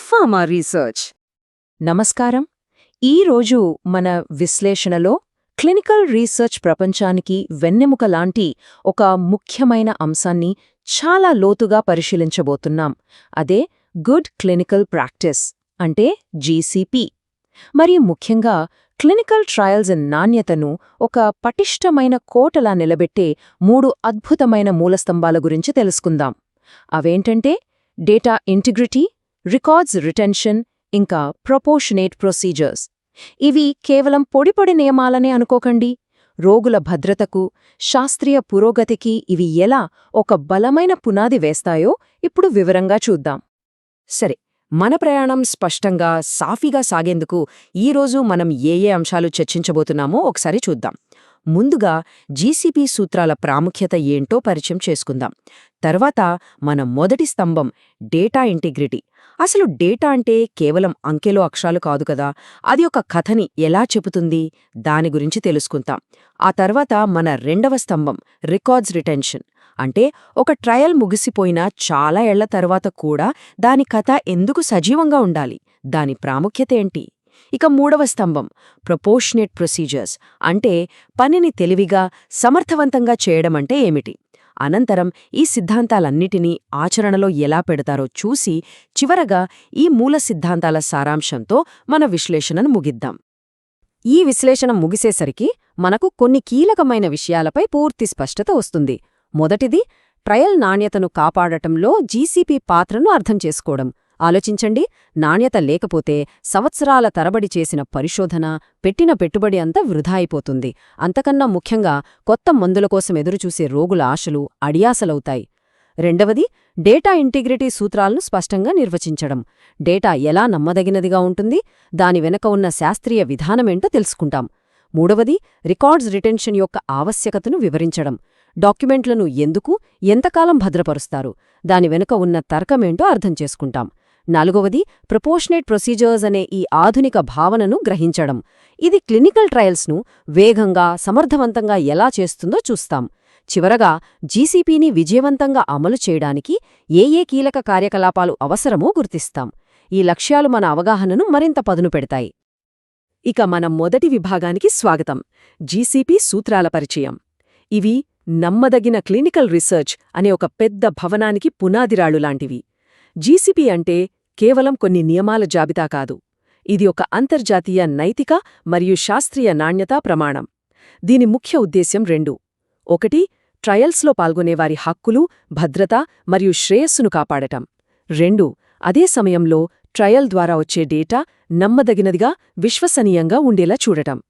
Pharma research. నమస్కారం. ఈరోజు మన విశ్లేషణలో క్లినికల్ రీసెర్చ్ ప్రపంచానికి వెన్నెముక లాంటి ఒక ముఖ్యమైన అంశాన్ని చాలా లోతుగా పరిశీలించబోతున్నాం. అదే గుడ్ క్లినికల్ ప్రాక్టీస్ అంటే జీసీపీ. మరి ముఖ్యంగా క్లినికల్ ట్రయల్స్ నాణ్యతను ఒక పటిష్టమైన కోటలా నిలబెట్టే 3 అద్భుతమైన మూలస్తంభాల గురించి తెలుసుకుందాం. అవేంటంటే డేటా ఇంటిగ్రిటీ, రికార్డ్స్ రిటెన్షన్, ఇంకా ప్రపోర్షనేట్ ప్రొసీజర్స్. ఇవి కేవలం పొడి నియమాలనే అనుకోకండి. రోగుల భద్రతకు, శాస్త్రీయ పురోగతికి ఇవి ఎలా ఒక బలమైన పునాది వేస్తాయో ఇప్పుడు వివరంగా చూద్దాం. సరే, మన ప్రయాణం స్పష్టంగా సాఫీగా సాగేందుకు ఈరోజు మనం ఏ అంశాలు చర్చించబోతున్నామో ఒకసారి చూద్దాం. ముందుగా జీసీపీ సూత్రాల ప్రాముఖ్యత ఏంటో పరిచయం చేసుకుందాం. తర్వాత మన మొదటి స్తంభం డేటా ఇంటిగ్రిటీ. అసలు డేటా అంటే కేవలం అంకెలో అక్షరాలు కాదు కదా, అది ఒక కథని ఎలా చెబుతుంది దాని గురించి తెలుసుకుంటాం. ఆ తర్వాత మన రెండవ స్తంభం రికార్డ్స్ రిటెన్షన్. అంటే ఒక ట్రయల్ ముగిసిపోయినా చాలా ఏళ్ల తర్వాత కూడా దాని కథ ఎందుకు సజీవంగా ఉండాలి, దాని ప్రాముఖ్యత ఏంటి. ఇక మూడవ స్తంభం ప్రపోర్షనేట్ ప్రొసీజర్స్. అంటే పనిని తెలివిగా, సమర్థవంతంగా చేయడమంటే ఏమిటి. అనంతరం ఈ సిద్ధాంతాలన్నిటినీ ఆచరణలో ఎలా పెడతారో చూసి చివరగా ఈ మూల సిద్ధాంతాల సారాంశంతో మన విశ్లేషణను ముగిద్దాం. ఈ విశ్లేషణ ముగిసేసరికి మనకు కొన్ని కీలకమైన విషయాలపై పూర్తి స్పష్టత వస్తుంది. మొదటిది, ట్రయల్ నాణ్యతను కాపాడటంలో జీసీపీ పాత్రను అర్థం చేసుకోవడం. ఆలోచించండి, నాణ్యత లేకపోతే సంవత్సరాల తరబడి చేసిన పరిశోధన, పెట్టిన పెట్టుబడి అంతా వృధా అయిపోతుంది. అంతకన్నా ముఖ్యంగా కొత్త మందుల కోసం ఎదురుచూసే రోగుల ఆశలు అడియాసలవుతాయి. రెండవది, డేటా ఇంటిగ్రిటీ సూత్రాలను స్పష్టంగా నిర్వచించడం. డేటా ఎలా నమ్మదగినదిగా ఉంటుంది, దాని వెనక ఉన్న శాస్త్రీయ విధానమేంటో తెలుసుకుంటాం. మూడవది, రికార్డ్స్ రిటెన్షన్ యొక్క ఆవశ్యకతను వివరించడం. డాక్యుమెంట్లను ఎందుకు, ఎంతకాలం భద్రపరుస్తారు, దాని వెనుక ఉన్న తర్కమేంటో అర్థం చేసుకుంటాం. నాలుగవది, ప్రపోర్షనేట్ ప్రొసీజర్స్ అనే ఈ ఆధునిక భావనను గ్రహించడం. ఇది క్లినికల్ ట్రయల్స్ను వేగంగా, సమర్థవంతంగా ఎలా చేస్తుందో చూస్తాం. చివరగా జీసీపీని విజయవంతంగా అమలు చేయడానికి ఏ కీలక కార్యకలాపాలు అవసరమో గుర్తిస్తాం. ఈ లక్ష్యాలు మన అవగాహనను మరింత పదును పెడతాయి. ఇక మన మొదటి విభాగానికి స్వాగతం. జీసీపీ సూత్రాల పరిచయం. ఇవి నమ్మదగిన క్లినికల్ రీసెర్చ్ అనే ఒక పెద్ద భవనానికి పునాదిరాళ్లు లాంటివి. జీసీపీ అంటే కేవలం కొన్ని నియమాల జాబితా కాదు. ఇది ఒక అంతర్జాతీయ నైతిక మరియు శాస్త్రీయ నాణ్యతా ప్రమాణం. దీని ముఖ్య ఉద్దేశ్యం రెండు. ఒకటి, ట్రయల్స్లో పాల్గొనేవారి హక్కులు, భద్రత మరియు శ్రేయస్సును కాపాడటం. రెండు, అదే సమయంలో ట్రయల్ ద్వారా వచ్చే డేటా నమ్మదగినదిగా, విశ్వసనీయంగా ఉండేలా చూడటం.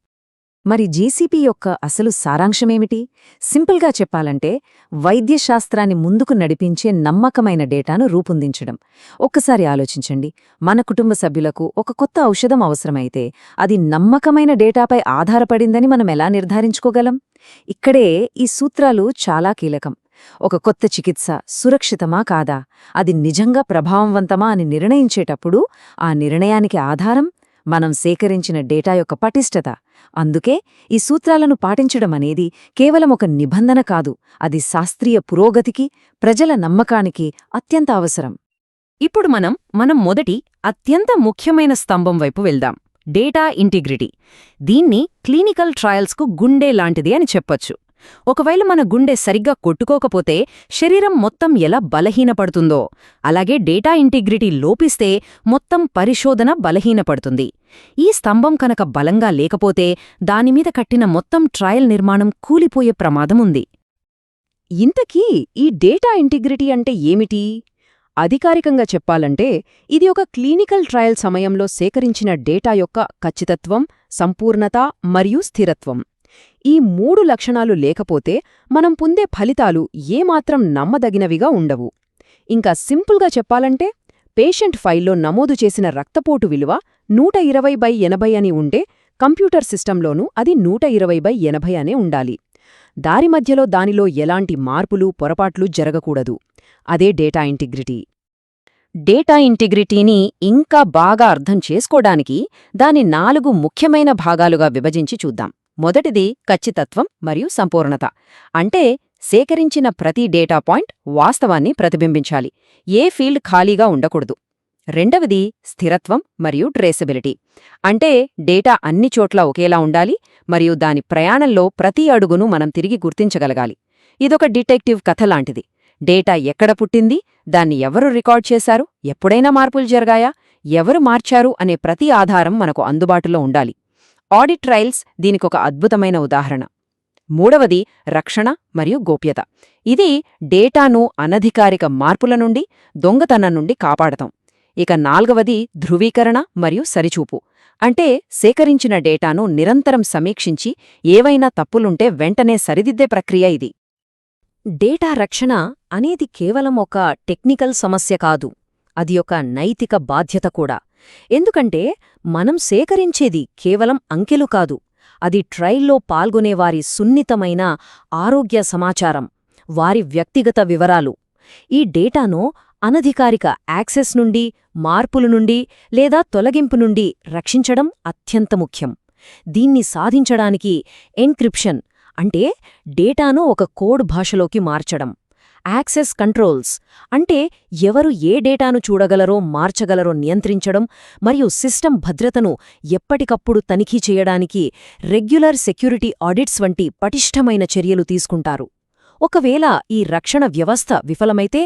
మరి జీసీపీ యొక్క అసలు సారాంశమేమిటి? సింపుల్గా చెప్పాలంటే వైద్యశాస్త్రాన్ని ముందుకు నడిపించే నమ్మకమైన డేటాను రూపొందించడం. ఒక్కసారి ఆలోచించండి, మన కుటుంబ సభ్యులకు ఒక కొత్త ఔషధం అవసరమైతే అది నమ్మకమైన డేటాపై ఆధారపడిందని మనం ఎలా నిర్ధారించుకోగలం? ఇక్కడే ఈ సూత్రాలు చాలా కీలకం. ఒక కొత్త చికిత్స సురక్షితమా కాదా, అది నిజంగా ప్రభావవంతమా అని నిర్ణయించేటప్పుడు ఆ నిర్ణయానికి ఆధారం మనం సేకరించిన డేటా యొక్క పటిష్టత. అందుకే ఈ సూత్రాలను పాటించడమనేది కేవలం ఒక నిబంధన కాదు, అది శాస్త్రీయ పురోగతికి, ప్రజల నమ్మకానికి అత్యంత అవసరం. ఇప్పుడు మనం మొదటి అత్యంత ముఖ్యమైన స్తంభం వైపు వెళ్దాం, డేటా ఇంటిగ్రిటీ. దీన్ని క్లినికల్ ట్రయల్స్కు గుండె లాంటిది అని చెప్పొచ్చు. ఒకవేళ మన గుండె సరిగ్గా కొట్టుకోకపోతే శరీరం మొత్తం ఎలా బలహీనపడుతుందో, అలాగే డేటా ఇంటిగ్రిటీ లోపిస్తే మొత్తం పరిశోధన బలహీనపడుతుంది. ఈ స్తంభం కనుక బలంగా లేకపోతే దానిమీద కట్టిన మొత్తం ట్రయల్ నిర్మాణం కూలిపోయే ప్రమాదముంది. ఇంతకీ ఈ డేటా ఇంటిగ్రిటీ అంటే ఏమిటి? అధికారికంగా చెప్పాలంటే ఇది ఒక క్లినికల్ ట్రయల్ సమయంలో సేకరించిన డేటా యొక్క ఖచ్చితత్వం, సంపూర్ణత మరియు స్థిరత్వం. ఈ 3 లక్షణాలు లేకపోతే మనం పొందే ఫలితాలు ఏమాత్రం నమ్మదగినవిగా ఉండవు. ఇంకా సింపుల్గా చెప్పాలంటే పేషెంట్ ఫైల్లో నమోదు చేసిన రక్తపోటు విలువ 120/80 అని ఉంటే కంప్యూటర్ సిస్టంలోనూ అది 120/80 అనే ఉండాలి. దారి మధ్యలో దానిలో ఎలాంటి మార్పులు, పొరపాట్లు జరగకూడదు. అదే డేటా ఇంటిగ్రిటీ. డేటా ఇంటిగ్రిటీని ఇంకా బాగా అర్థం చేసుకోడానికి దాని 4 ముఖ్యమైన భాగాలుగా విభజించి చూద్దాం. మొదటిది ఖచ్చితత్వం మరియు సంపూర్ణత. అంటే సేకరించిన ప్రతి డేటా పాయింట్ వాస్తవాన్ని ప్రతిబింబించాలి, ఏ ఫీల్డ్ ఖాళీగా ఉండకూడదు. రెండవది స్థిరత్వం మరియు ట్రేసబిలిటీ. అంటే డేటా అన్ని చోట్ల ఒకేలా ఉండాలి మరియు దాని ప్రయాణంలో ప్రతి అడుగును మనం తిరిగి గుర్తించగలగాలి. ఇదొక డిటెక్టివ్ కథ లాంటిది. డేటా ఎక్కడ పుట్టింది, దాన్ని ఎవరు రికార్డ్ చేశారు, ఎప్పుడైనా మార్పులు జరిగాయా, ఎవరు మార్చారు అనే ప్రతి ఆధారం మనకు అందుబాటులో ఉండాలి. ఆడిట్ ట్రయల్స్ దీనికొక అద్భుతమైన ఉదాహరణ. మూడవది రక్షణ మరియు గోప్యత. ఇది డేటాను అనధికారిక మార్పుల నుండి, దొంగతనం నుండి కాపాడతాం. ఇక నాల్గవది ధృవీకరణ మరియు సరిచూపు. అంటే సేకరించిన డేటాను నిరంతరం సమీక్షించి ఏవైనా తప్పులుంటే వెంటనే సరిదిద్దే ప్రక్రియ ఇది. డేటా రక్షణ అనేది కేవలం ఒక టెక్నికల్ సమస్య కాదు, అది ఒక నైతిక బాధ్యత కూడా. ఎందుకంటే మనం సేకరించేది కేవలం అంకెలు కాదు, అది ట్రయల్లో పాల్గొనేవారి సున్నితమైన ఆరోగ్య సమాచారం, వారి వ్యక్తిగత వివరాలు. ఈ డేటాను అనధికారిక యాక్సెస్ నుండి, మార్పుల నుండి లేదా తొలగింపు నుండి రక్షించడం అత్యంత ముఖ్యం. దీన్ని సాధించడానికి ఎన్క్రిప్షన్ అంటే డేటాను ఒక కోడ్ భాషలోకి మార్చడం, యాక్సెస్ కంట్రోల్స్ అంటే ఎవరు ఏ డేటాను చూడగలరో మార్చగలరో నియంత్రించడం, మరియు సిస్టమ్ భద్రతను ఎప్పటికప్పుడు తనిఖీ చేయడానికి రెగ్యులర్ సెక్యూరిటీ ఆడిట్స్ వంటి పటిష్టమైన చర్యలు తీసుకుంటారు. ఒకవేళ ఈ రక్షణ వ్యవస్థ విఫలమైతే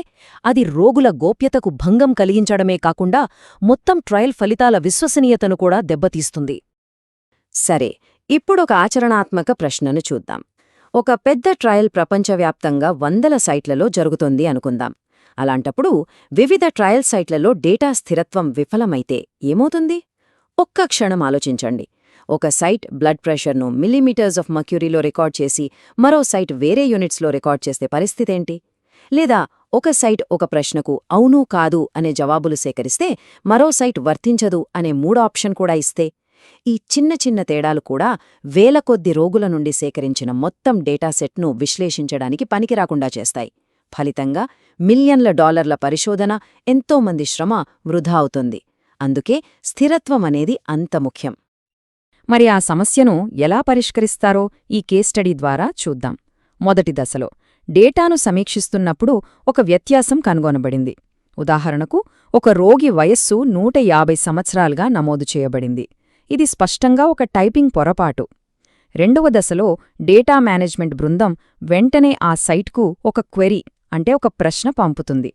అది రోగుల గోప్యతకు భంగం కలిగించడమే కాకుండా మొత్తం ట్రయల్ ఫలితాల విశ్వసనీయతను కూడా దెబ్బతీస్తుంది. సరే, ఇప్పుడొక ఆచరణాత్మక ప్రశ్నను చూద్దాం. ఒక పెద్ద ట్రయల్ ప్రపంచవ్యాప్తంగా వందల సైట్లలో జరుగుతోంది అనుకుందాం. అలాంటప్పుడు వివిధ ట్రయల్ సైట్లలో డేటా స్థిరత్వం విఫలమైతే ఏమవుతుంది? ఒక్క క్షణం ఆలోచించండి. ఒక సైట్ బ్లడ్ ప్రెషర్ను మిల్లీమీటర్స్ ఆఫ్ మర్క్యూరీలో రికార్డ్ చేసి మరో సైట్ వేరే యూనిట్స్లో రికార్డ్ చేస్తే పరిస్థితేంటి? లేదా ఒక సైట్ ఒక ప్రశ్నకు అవును కాదు అనే జవాబులు సేకరిస్తే మరో సైట్ వర్తించదు అనే మూడో ఆప్షన్ కూడా ఇస్తే? ఈ చిన్న చిన్న తేడాలు కూడా వేల కొద్ది రోగుల నుండి సేకరించిన మొత్తం డేటాసెట్ను విశ్లేషించడానికి పనికిరాకుండా చేస్తాయి. ఫలితంగా మిలియన్ల డాలర్ల పరిశోధన, ఎంతోమంది శ్రమ వృధా అవుతుంది. అందుకే స్థిరత్వం అనేది అంత ముఖ్యం. మరి ఆ సమస్యను ఎలా పరిష్కరిస్తారో ఈ కేస్ స్టడీ ద్వారా చూద్దాం. మొదటి దశలో డేటాను సమీక్షిస్తున్నప్పుడు ఒక వ్యత్యాసం కనుగొనబడింది. ఉదాహరణకు, ఒక రోగి వయస్సు 150 సంవత్సరాలుగా నమోదు చేయబడింది. ఇది స్పష్టంగా ఒక టైపింగ్ పొరపాటు. రెండవ దశలో డేటా మేనేజ్మెంట్ బృందం వెంటనే ఆ సైట్కు ఒక క్వెరీ అంటే ఒక ప్రశ్న పంపుతుంది.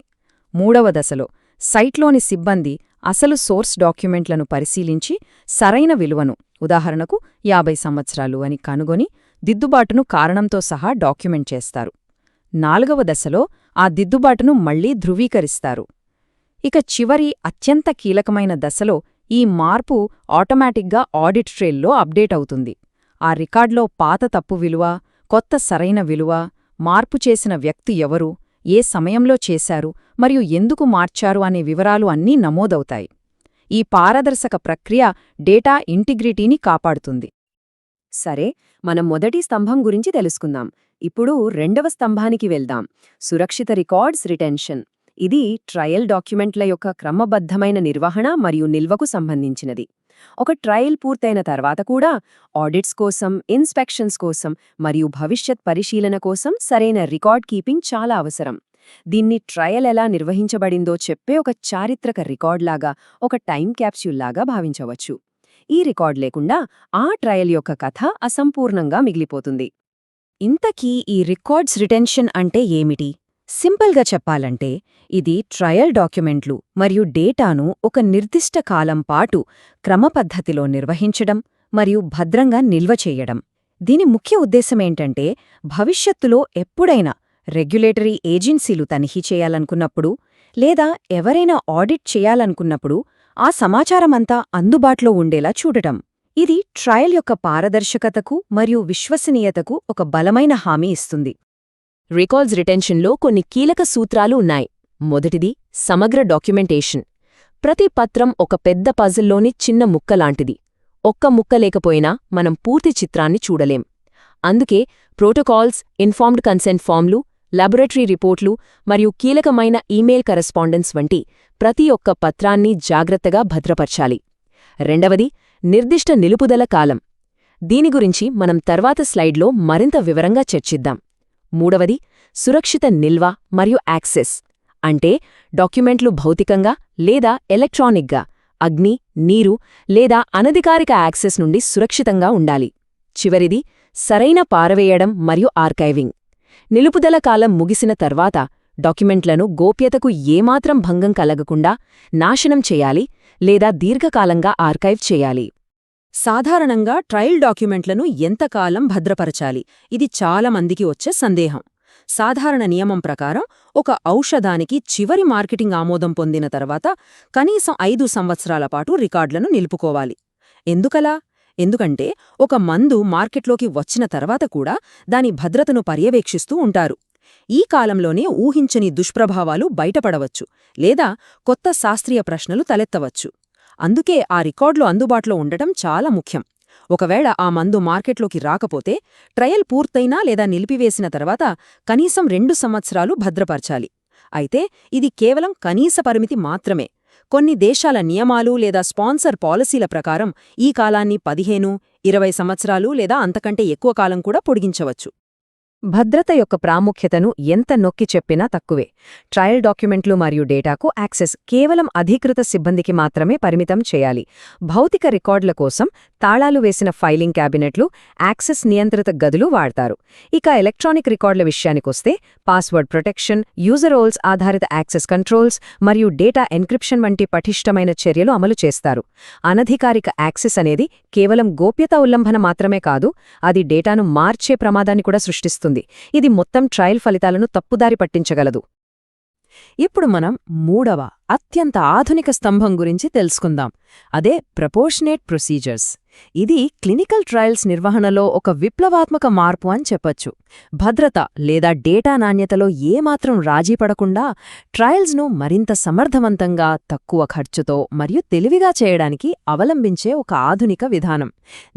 మూడవ దశలో సైట్లోని సిబ్బంది అసలు సోర్స్ డాక్యుమెంట్లను పరిశీలించి సరైన విలువను, ఉదాహరణకు 50 సంవత్సరాలు అని కనుగొని దిద్దుబాటును కారణంతో సహా డాక్యుమెంట్ చేస్తారు. నాలుగవ దశలో ఆ దిద్దుబాటును మళ్లీ ధృవీకరిస్తారు. ఇక చివరి అత్యంత కీలకమైన దశలో ఈ మార్పు ఆటోమేటిక్గా ఆడిట్ ట్రేల్లో అప్డేట్ అవుతుంది. ఆ రికార్డ్లో పాత తప్పు విలువ, కొత్త సరైన విలువ, మార్పు చేసిన వ్యక్తి ఎవరు, ఏ సమయంలో చేశారు మరియు ఎందుకు మార్చారు అనే వివరాలు అన్నీ నమోదవుతాయి. ఈ పారదర్శక ప్రక్రియ డేటా ఇంటిగ్రిటీని కాపాడుతుంది. సరే, మనం మొదటి స్తంభం గురించి తెలుసుకుందాం. ఇప్పుడు రెండవ స్తంభానికి వెళ్దాం. సురక్షిత రికార్డ్స్ రిటెన్షన్. ఇది ట్రయల్ డాక్యుమెంట్ల యొక్క క్రమబద్ధమైన నిర్వహణ మరియు నిల్వకు సంబంధించినది. ఒక ట్రయల్ పూర్తయిన తర్వాత కూడా ఆడిట్స్ కోసం, ఇన్స్పెక్షన్స్ కోసం మరియు భవిష్యత్ పరిశీలన కోసం సరైన రికార్డ్ కీపింగ్ చాలా అవసరం. దీన్ని ట్రయల్ ఎలా నిర్వహించబడిందో చెప్పే ఒక చారిత్రక రికార్డ్లాగా, ఒక టైం క్యాప్స్యూల్లాగా భావించవచ్చు. ఈ రికార్డ్ లేకుండా ఆ ట్రయల్ యొక్క కథ అసంపూర్ణంగా మిగిలిపోతుంది. ఇంతకీ ఈ రికార్డ్స్ రిటెన్షన్ అంటే ఏమిటి? సింపుల్గా చెప్పాలంటే ఇది ట్రయల్ డాక్యుమెంట్లు మరియు డేటాను ఒక నిర్దిష్ట కాలం పాటు క్రమపద్ధతిలో నిర్వహించడం మరియు భద్రంగా నిల్వ చేయడం. దీని ముఖ్య ఉద్దేశమేంటంటే భవిష్యత్తులో ఎప్పుడైనా రెగ్యులేటరీ ఏజెన్సీలు తనిఖీ చేయాలనుకున్నప్పుడు లేదా ఎవరైనా ఆడిట్ చేయాలనుకున్నప్పుడు ఆ సమాచారమంతా అందుబాటులో ఉండేలా చూడటం. ఇది ట్రయల్ యొక్క పారదర్శకతకు మరియు విశ్వసనీయతకు ఒక బలమైన హామీ ఇస్తుంది. రికార్డ్స్ రిటెన్షన్లో కొన్ని కీలక సూత్రాలు ఉన్నాయి. మొదటిది సమగ్ర డాక్యుమెంటేషన్. ప్రతి పత్రం ఒక పెద్ద పజిల్లోని చిన్న ముక్కలాంటిది. ఒక్క ముక్క లేకపోయినా మనం పూర్తి చిత్రాన్ని చూడలేం. అందుకే ప్రోటోకాల్స్, ఇన్ఫార్మ్డ్ కన్సెంట్ ఫామ్లు, లాబొరేటరీ రిపోర్ట్లు మరియు కీలకమైన ఈమెయిల్ కరెస్పాండెన్స్ వంటి ప్రతి ఒక్క పత్రాన్ని జాగ్రత్తగా భద్రపర్చాలి. రెండవది నిర్దిష్ట నిలుపుదల కాలం. దీని గురించి మనం తర్వాత స్లైడ్లో మరింత వివరంగా చర్చిద్దాం. మూడవది సురక్షిత నిల్వ మరియు యాక్సెస్. అంటే డాక్యుమెంట్లు భౌతికంగా లేదా ఎలక్ట్రానిక్గా అగ్ని, నీరు లేదా అనధికారిక యాక్సెస్ నుండి సురక్షితంగా ఉండాలి. చివరిది సరైన పారవేయడం మరియు ఆర్కైవింగ్. నిలుపుదల కాలం ముగిసిన తర్వాత డాక్యుమెంట్లను గోప్యతకు ఏమాత్రం భంగం కలగకుండా నాశనం చేయాలి లేదా దీర్ఘకాలంగా ఆర్కైవ్ చేయాలి. సాధారణంగా ట్రయల్ డాక్యుమెంట్లను ఎంతకాలం భద్రపరచాలి? ఇది చాలా మందికి వచ్చే సందేహం. సాధారణ నియమం ప్రకారం ఒక ఔషధానికి చివరి మార్కెటింగ్ ఆమోదం పొందిన తర్వాత కనీసం 5 సంవత్సరాల పాటు రికార్డులను నిలుపుకోవాలి. ఎందుకలా? ఎందుకంటే ఒక మందు మార్కెట్లోకి వచ్చిన తర్వాత కూడా దాని భద్రతను పర్యవేక్షిస్తూ ఉంటారు. ఈ కాలంలోనే ఊహించని దుష్ప్రభావాలు బయటపడవచ్చు లేదా కొత్త శాస్త్రీయ ప్రశ్నలు తలెత్తవచ్చు. అందుకే ఆ రికార్డులు అందుబాటులో ఉండటం చాలా ముఖ్యం. ఒకవేళ ఆ మందు మార్కెట్లోకి రాకపోతే ట్రయల్ పూర్తయినా లేదా నిలిపివేసిన తర్వాత కనీసం 2 సంవత్సరాలు భద్రపరచాలి. అయితే ఇది కేవలం కనీస పరిమితి మాత్రమే. కొన్ని దేశాల నియమాలు లేదా స్పాన్సర్ పాలసీల ప్రకారం ఈ కాలాన్ని 15, 20 సంవత్సరాలు లేదా అంతకంటే ఎక్కువ కాలం కూడా పొడిగించవచ్చు. భద్రత యొక్క ప్రాముఖ్యతను ఎంత నొక్కి చెప్పినా తక్కువే. ట్రయల్ డాక్యుమెంట్లు మరియు డేటాకు యాక్సెస్ కేవలం అధీకృత సిబ్బందికి మాత్రమే పరిమితం చేయాలి. భౌతిక రికార్డుల కోసం తాళాలు వేసిన ఫైలింగ్ క్యాబినెట్లు, యాక్సెస్ నియంత్రిత గదులు వాడతారు. ఇక ఎలక్ట్రానిక్ రికార్డుల విషయానికొస్తే పాస్వర్డ్ ప్రొటెక్షన్, యూజర్ రోల్స్ ఆధారిత యాక్సెస్ కంట్రోల్స్ మరియు డేటా ఎన్క్రిప్షన్ వంటి పటిష్టమైన చర్యలు అమలు చేస్తారు. అనధికారిక యాక్సెస్ అనేది కేవలం గోప్యతా ఉల్లంఘన మాత్రమే కాదు, అది డేటాను మార్చే ప్రమాదాన్ని కూడా సృష్టిస్తుంది. ఇది మొత్తం ట్రయల్ ఫలితాలను తప్పుదారి పట్టించగలదు. ఇప్పుడు మనం మూడవ అత్యంత ఆధునిక స్తంభం గురించి తెలుసుకుందాం. అదే ప్రపోర్షనేట్ ప్రొసీజర్స్. ఇది క్లినికల్ ట్రయల్స్ నిర్వహణలో ఒక విప్లవాత్మక మార్పు అని చెప్పొచ్చు. భద్రత లేదా డేటా నాణ్యతలో ఏమాత్రం రాజీ పడకుండా ట్రయల్స్ను మరింత సమర్థవంతంగా, తక్కువ ఖర్చుతో మరియు తెలివిగా చేయడానికి అవలంబించే ఒక ఆధునిక విధానం.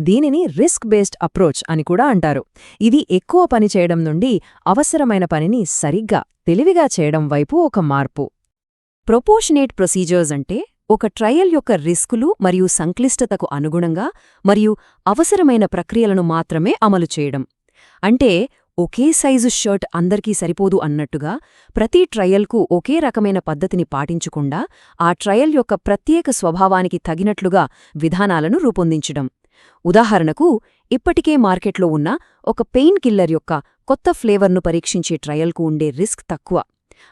దీనిని రిస్క్ బేస్డ్ అప్రోచ్ అని కూడా అంటారు. ఇది ఎక్కువ పని చేయడం నుండి అవసరమైన పనిని సరిగ్గా, తెలివిగా చేయడం వైపు ఒక మార్పు. ప్రపోర్షనేట్ ప్రొసీజర్స్ అంటే ఒక ట్రయల్ యొక్క రిస్కులు మరియు సంక్లిష్టతకు అనుగుణంగా మరియు అవసరమైన ప్రక్రియలను మాత్రమే అమలు చేయడం. అంటే ఒకే సైజు షర్ట్ అందరికీ సరిపోదు అన్నట్టుగా ప్రతి ట్రయల్కు ఒకే రకమైన పద్ధతిని పాటించకుండా ఆ ట్రయల్ యొక్క ప్రత్యేక స్వభావానికి తగినట్లుగా విధానాలను రూపొందించడం. ఉదాహరణకు, ఇప్పటికే మార్కెట్లో ఉన్న ఒక పెయిన్ కిల్లర్ యొక్క కొత్త ఫ్లేవర్ను పరీక్షించే ట్రయల్కు ఉండే రిస్క్ తక్కువ.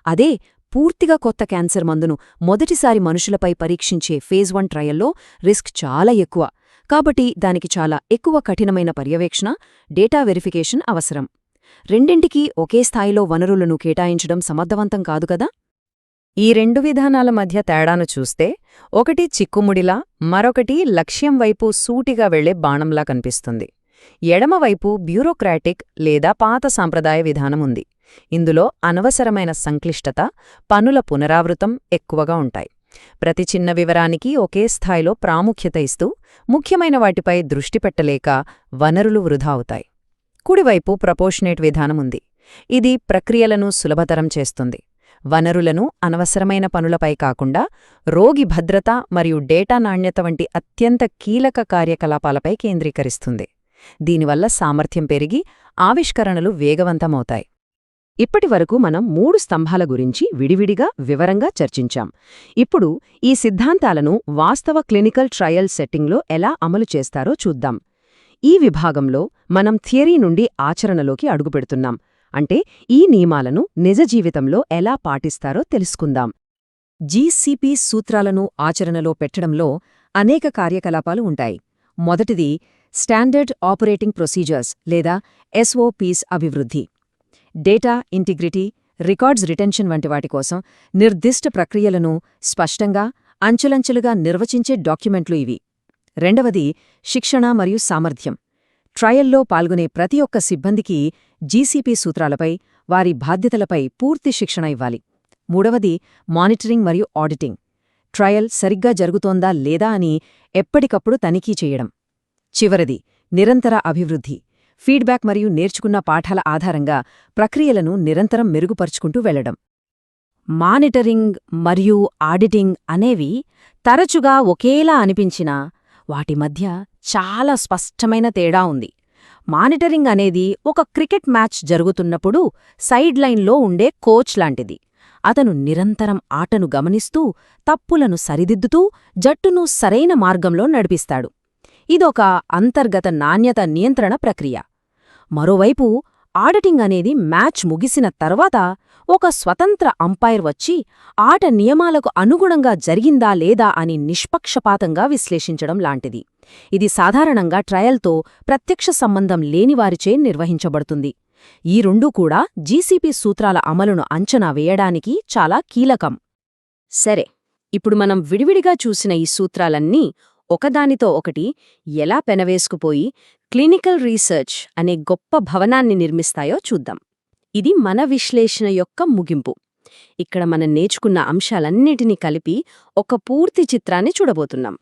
అదే పూర్తిగా కొత్త క్యాన్సర్ మందును మొదటిసారి మనుషులపై పరీక్షించే ఫేజ్ 1 ట్రయల్లో రిస్క్ చాలా ఎక్కువ. కాబట్టి దానికి చాలా ఎక్కువ కఠినమైన పర్యవేక్షణ, డేటా వెరిఫికేషన్ అవసరం. రెండింటికీ ఒకే స్థాయిలో వనరులను కేటాయించడం సమర్థవంతం కాదు కదా. ఈ 2 విధానాల మధ్య తేడాను చూస్తే ఒకటి చిక్కుముడిలా, మరొకటి లక్ష్యం వైపు సూటిగా వెళ్లే బాణంలా కనిపిస్తుంది. ఎడమవైపు బ్యూరోక్రాటిక్ లేదా పాత సాంప్రదాయ విధానముంది. ఇందులో అనవసరమైన సంక్లిష్టత, పనుల పునరావృతం ఎక్కువగా ఉంటాయి. ప్రతి చిన్న వివరానికి ఒకే స్థాయిలో ప్రాముఖ్యత ఇస్తూ ముఖ్యమైన వాటిపై దృష్టి పెట్టలేక వనరులు వృధా అవుతాయి. కుడివైపు ప్రపోర్షనేట్ విధానముంది. ఇది ప్రక్రియలను సులభతరం చేస్తుంది. వనరులను అనవసరమైన పనులపై కాకుండా రోగి భద్రత మరియు డేటా నాణ్యత వంటి అత్యంత కీలక కార్యకలాపాలపై కేంద్రీకరిస్తుంది. దీనివల్ల సామర్థ్యం పెరిగి ఆవిష్కరణలు వేగవంతమవుతాయి. ఇప్పటివరకు మనం 3 స్తంభాల గురించి విడివిడిగా వివరంగా చర్చించాం. ఇప్పుడు ఈ సిద్ధాంతాలను వాస్తవ క్లినికల్ ట్రయల్ సెట్టింగ్లో ఎలా అమలు చేస్తారో చూద్దాం. ఈ విభాగంలో మనం థియరీ నుండి ఆచరణలోకి అడుగుపెడుతున్నాం. అంటే ఈ నియమాలను నిజ జీవితంలో ఎలా పాటిస్తారో తెలుసుకుందాం. జీసీపీ సూత్రాలను ఆచరణలో పెట్టడంలో అనేక కార్యకలాపాలు ఉంటాయి. మొదటిది స్టాండర్డ్ ఆపరేటింగ్ ప్రొసీజర్స్ లేదా ఎస్ఓపీస్ అభివృద్ధి. డేటా ఇంటిగ్రిటీ, రికార్డ్స్ రిటెన్షన్ వంటి వాటి కోసం నిర్దిష్ట ప్రక్రియలను స్పష్టంగా, అంచెలంచెలుగా నిర్వచించే డాక్యుమెంట్లు ఇవి. రెండవది శిక్షణ మరియు సామర్థ్యం. ట్రయల్లో పాల్గొనే ప్రతి ఒక్క సిబ్బందికి జీసీపీ సూత్రాలపై, వారి బాధ్యతలపై పూర్తి శిక్షణ ఇవ్వాలి. మూడవది మానిటరింగ్ మరియు ఆడిటింగ్. ట్రయల్ సరిగ్గా జరుగుతోందా లేదా అని ఎప్పటికప్పుడు తనిఖీ చేయడం. చివరిది నిరంతర అభివృద్ధి. ఫీడ్బ్యాక్ మరియు నేర్చుకున్న పాఠాల ఆధారంగా ప్రక్రియలను నిరంతరం మెరుగుపరుచుకుంటూ వెళ్లడం. మానిటరింగ్ మరియు ఆడిటింగ్ అనేవి తరచుగా ఒకేలా అనిపించినా వాటి మధ్య చాలా స్పష్టమైన తేడా ఉంది. మానిటరింగ్ అనేది ఒక క్రికెట్ మ్యాచ్ జరుగుతున్నప్పుడు సైడ్ లైన్లో ఉండే కోచ్ లాంటిది. అతను నిరంతరం ఆటను గమనిస్తూ తప్పులను సరిదిద్దుతూ జట్టును సరైన మార్గంలో నడిపిస్తాడు. ఇదొక అంతర్గత నాణ్యత నియంత్రణ ప్రక్రియ. మరోవైపు ఆడిటింగ్ అనేది మ్యాచ్ ముగిసిన తర్వాత ఒక స్వతంత్ర అంపైర్ వచ్చి ఆట నియమాలకు అనుగుణంగా జరిగిందా లేదా అని నిష్పక్షపాతంగా విశ్లేషించడం లాంటిది. ఇది సాధారణంగా ట్రయల్తో ప్రత్యక్ష సంబంధం లేనివారిచే నిర్వహించబడుతుంది. ఈ రెండూ కూడా జీసీపీ సూత్రాల అమలును అంచనా వేయడానికి చాలా కీలకం. సరే, ఇప్పుడు మనం విడివిడిగా చూసిన ఈ సూత్రాలన్నీ ఒకదానితో ఒకటి ఎలా పెనవేసుకుపోయి క్లినికల్ రీసెర్చ్ అనే గొప్ప భవనాన్ని నిర్మిస్తాయో చూద్దాం. ఇది మన విశ్లేషణ యొక్క ముగింపు. ఇక్కడ మనం నేర్చుకున్న అంశాలన్నిటినీ కలిపి ఒక పూర్తి చిత్రాన్ని చూడబోతున్నాం.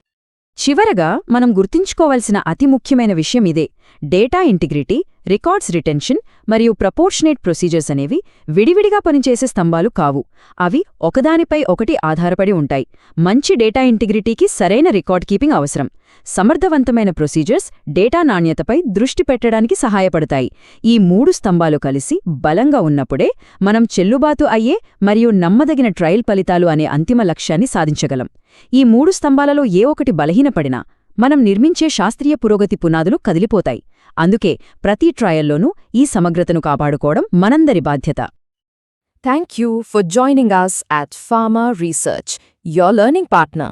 చివరగా మనం గుర్తుంచుకోవలసిన అతి ముఖ్యమైన విషయం ఇదే: డేటా ఇంటిగ్రిటీ, రికార్డ్స్ రిటెన్షన్ మరియు ప్రపోర్షనేట్ ప్రొసీజర్స్ అనేవి విడివిడిగా పనిచేసే స్తంభాలు కావు. అవి ఒకదానిపై ఒకటి ఆధారపడి ఉంటాయి. మంచి డేటా ఇంటిగ్రిటీకి సరైన రికార్డ్ కీపింగ్ అవసరం. సమర్థవంతమైన ప్రొసీజర్స్ డేటా నాణ్యతపై దృష్టి పెట్టడానికి సహాయపడతాయి. ఈ 3 స్తంభాలు కలిసి బలంగా ఉన్నప్పుడే మనం చెల్లుబాటు అయ్యే మరియు నమ్మదగిన ట్రయల్ ఫలితాలు అనే అంతిమ లక్ష్యాన్ని సాధించగలం. ఈ 3 స్తంభాలలో ఏ ఒకటి బలహీనపడినా మనం నిర్మించే శాస్త్రీయ పురోగతి పునాదులు కదిలిపోతాయి. అందుకే ప్రతి ట్రయల్లోనూ ఈ సమగ్రతను కాపాడుకోవడం మనందరి బాధ్యత. Thank you for joining us at Pharma Research, your learning partner.